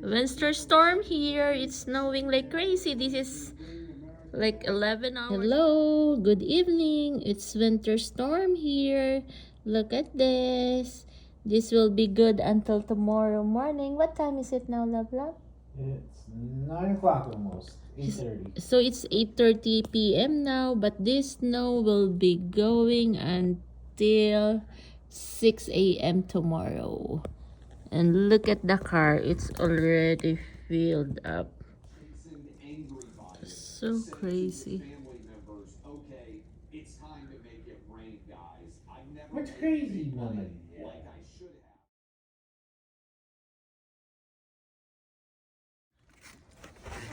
Winter storm here. It's snowing like crazy. This is like 11 hours. Hello, good evening. It's winter storm here. Look at this. This will be good until tomorrow morning. What time is it now, love? It's 9 o'clock almost. 8:30. So it's 8:30 p.m. now, but this snow will be going until 6 a.m. tomorrow. And look at the car, it's already filled up. So crazy. What's crazy, Mama?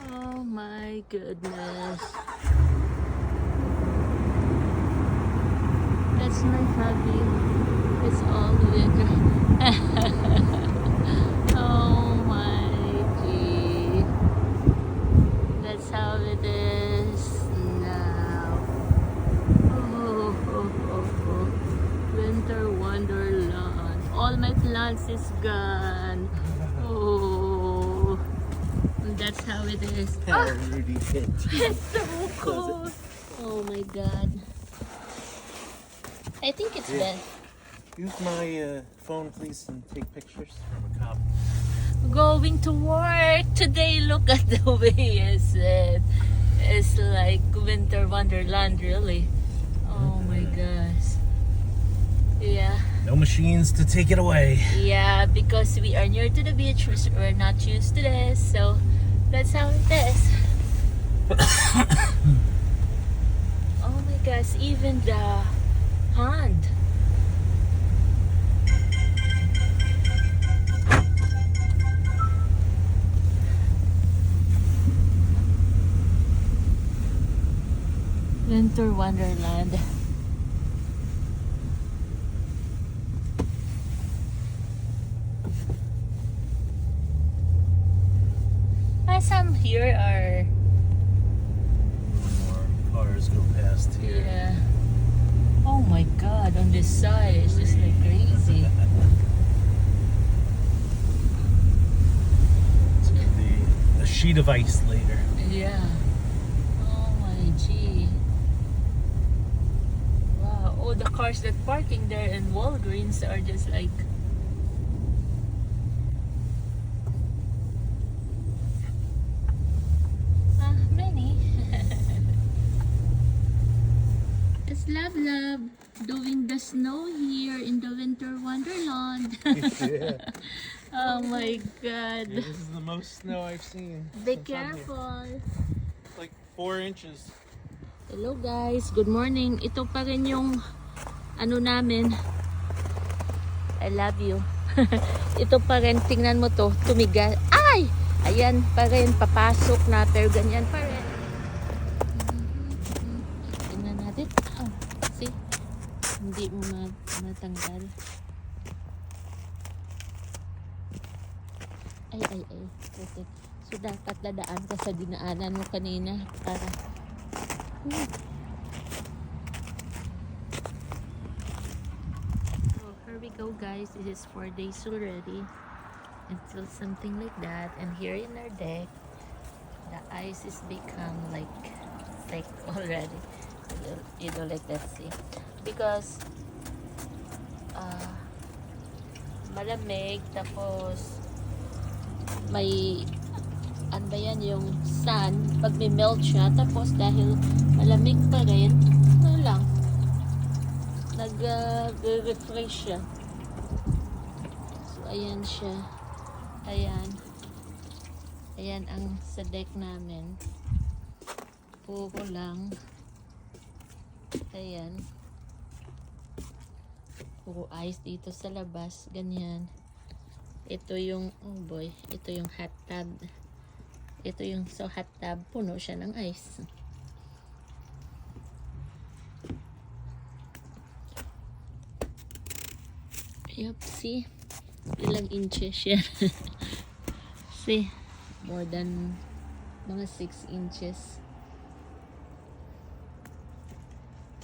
Oh my goodness. That's my hubby. It's all winter. Oh my gee. That's how it is now. Oh. Winter wonderland. All my plants is gone. Oh. That's how it is. Rudy hit. It's so cold. Oh my god. I think it's best. Use my phone, please, and take pictures from a cop. Going to work today. Look at the way it's like winter wonderland, really. Oh my gosh. Yeah. No machines to take it away. Yeah, because we are near to the beach. We're not used to this, so that's how it is. Oh my gosh, even the pond. Winter wonderland. Some here are More cars go past here. yeah. Oh my god, on this side it's just like crazy. It's gonna be a sheet of ice later. Yeah. Oh my gee. Wow. Oh, the cars that parking there in Walgreens are just like many. It's Love doing the snow here in the winter wonderland. Yeah. Oh my god. This is the most snow I've seen. Be since I'm here. careful. Like 4 inches. Hello guys, good morning. Ito pa rin yung ano namin. I love you. Ito pa rin, tingnan mo to, tumigas. Ay! Ayan pa rin, papasok na, pero ganyan pa rin. Tingnan natin. Oh, see? Hindi mo matanggal. Ay. Okay. So, dapat dadaan ka sa dinaanan mo kanina para so here we go guys, this is 4 days already until something like that, and here in our deck the ice is become like thick already. You don't let that see because malamig, tapos may ano ba yan, yung sun, pag may melt siya, tapos dahil malamig pa rin, ano lang, nag-refresh siya. So, ayan siya. Ayan ang sa deck namin. Puro lang. Ayan. Puro ice dito sa labas. Ganyan. Ito yung, oh boy, ito yung hot tub. Ito yung hot tub, puno siya ng ice. Yup, see? Ilang inches yan. See? More than mga 6 inches.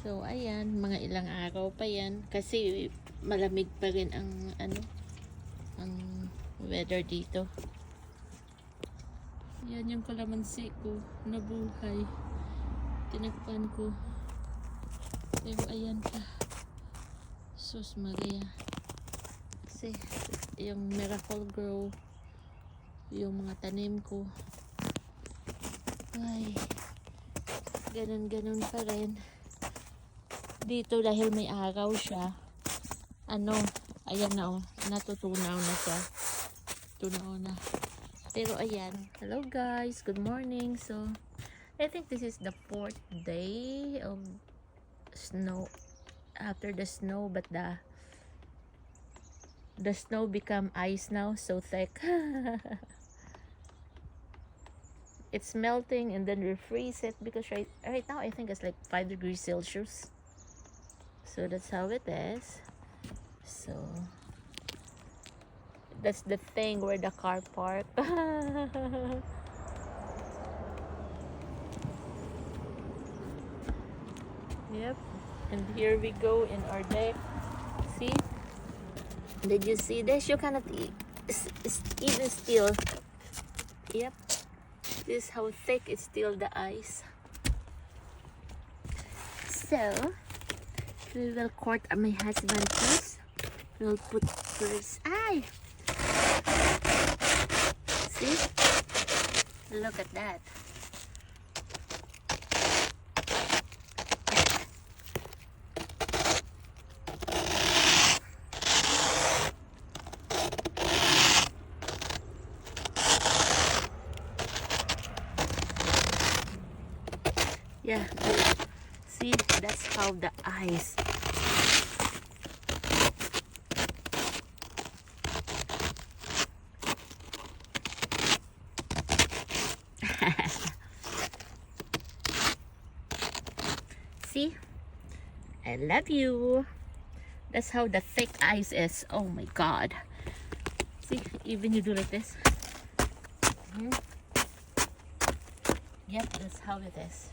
So, ayan, mga ilang araw pa yan. Kasi malamig pa rin ang weather dito. Yan yung kalamansi ko. Nabuhay. Tinakpan ko. Pero ayan pa. Sus Maria. Kasi yung miracle grow. Yung mga tanim ko. Ay. Ganun pa rin. Dito dahil may araw siya. Ayan na oh. Natutunaw na siya. Tunaw na. Pero ayan. Hello guys. Good morning. So, I think this is the 4th day of snow. After the snow, but the snow become ice now. So thick. It's melting and then refreeze it because right now I think it's like 5 degrees Celsius. So that's how it is. So that's the thing where the car parked. Yep. And here we go in our deck. See? Did you see this? You cannot even still. Yep. This is how thick is still the ice. So we will court my husband first. We'll put first. Ay! See? Look at that. Yeah, see, that's how the ice. See, I love you. That's how the thick ice is. Oh my God. See, even you do like this. Yep, that's how it is.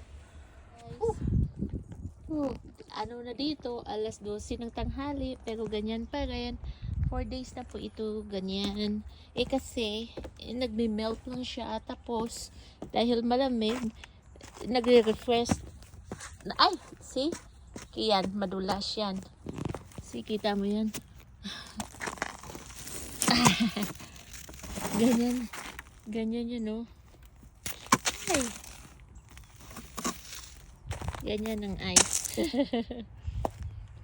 Ano na dito, alas 12 ng tanghali, pero ganyan pa rin. 4 days na po ito, ganyan. Kasi, nagme-melt lang siya. Tapos, dahil malamig, nagre-refresh. Ay, see? Yan, madulas yan. See, kita mo yan? Ganyan. Ganyan yun, no? Ay. Ganyan ang ice.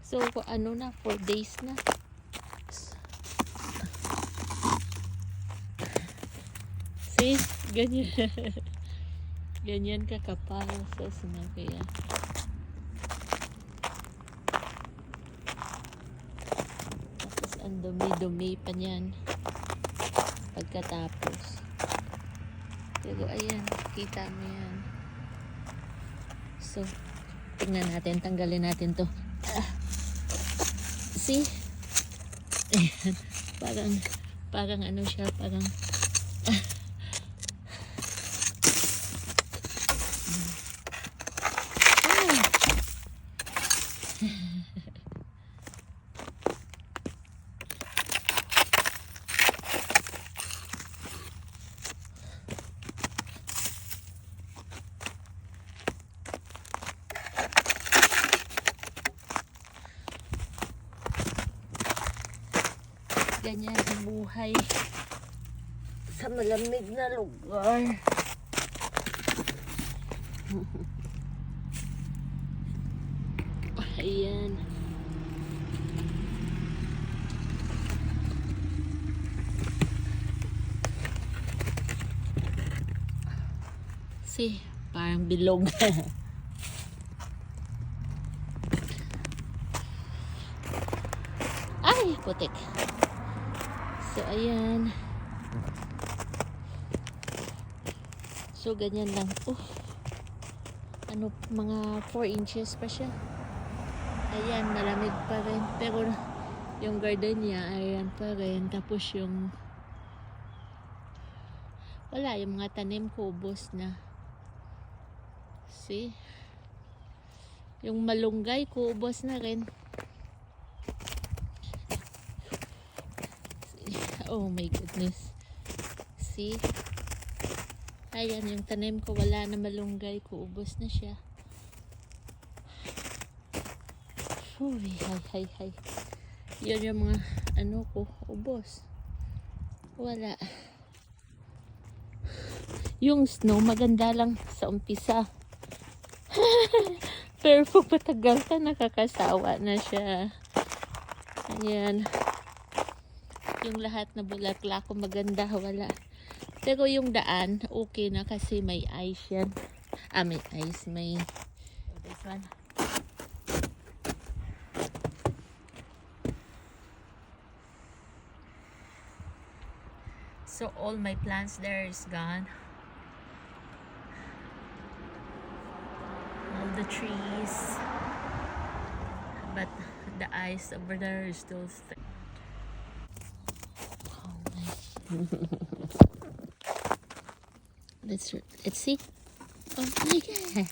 So, ano na, 4 days na. See? Ganyan. Ganyan kakapal. So, sumagaya. Tapos, ang dumi-dumi pa niyan. Pagkatapos. Pero, ayan. Kita mo yan. So, tingnan natin, tanggalin natin to. See? Ayan. Parang ano siya, parang ganyan ang buhay sa malamig na lugar. Ayan. See, parang bilog. Ay, putik. So, ayan. So, ganyan lang. Ano, mga 4 inches pa siya. Ayan, malamig pa rin. Pero, yung garden niya, ayan pa rin. Tapos, yung wala, yung mga tanim ko, ubos na. See? Yung malunggay ko, ubos na rin. Oh my goodness. See? Ayan, yung tanim ko wala na malunggay ko. Ubos na siya. Uy, hay. Yun yung mga ano ko. Ubos. Wala. Yung snow maganda lang sa umpisa. Pero kung patagal ka, nakakasawa na siya. Ayan. Yung lahat na bulaklak ko maganda, wala. Pero yung daan, okay na kasi may ice yan. May ice, may... This one. So all my plants there is gone. All the trees. But the ice over there is still thick. Oh my. Let's see. Oh my god.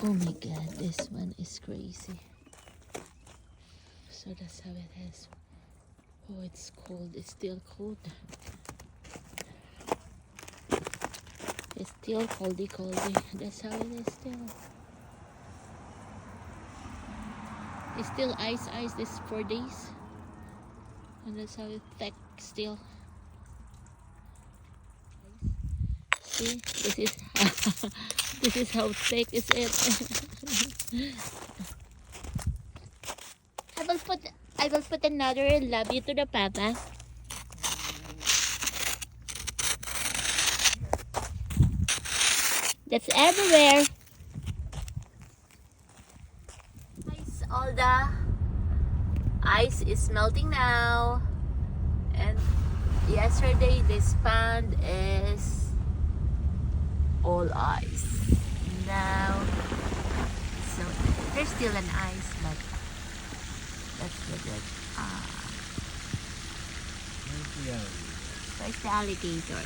Oh my god, this one is crazy. So that's how it is. Oh, it's cold. It's still cold. It's still coldy. That's how it is still. It's still ice this 4 days. And that's how it's thick still. See, this is how thick is it. I will put another love you to the papa. That's everywhere. All the ice is melting now, and yesterday this pond is all ice. Now, so there's still an ice, but that's good. Where's the alligator?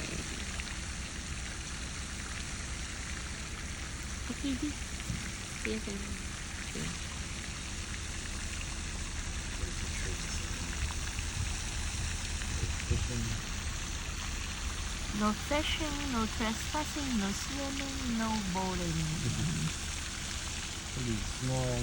Okay, see. No fishing, no trespassing, no swimming, no boating. Pretty small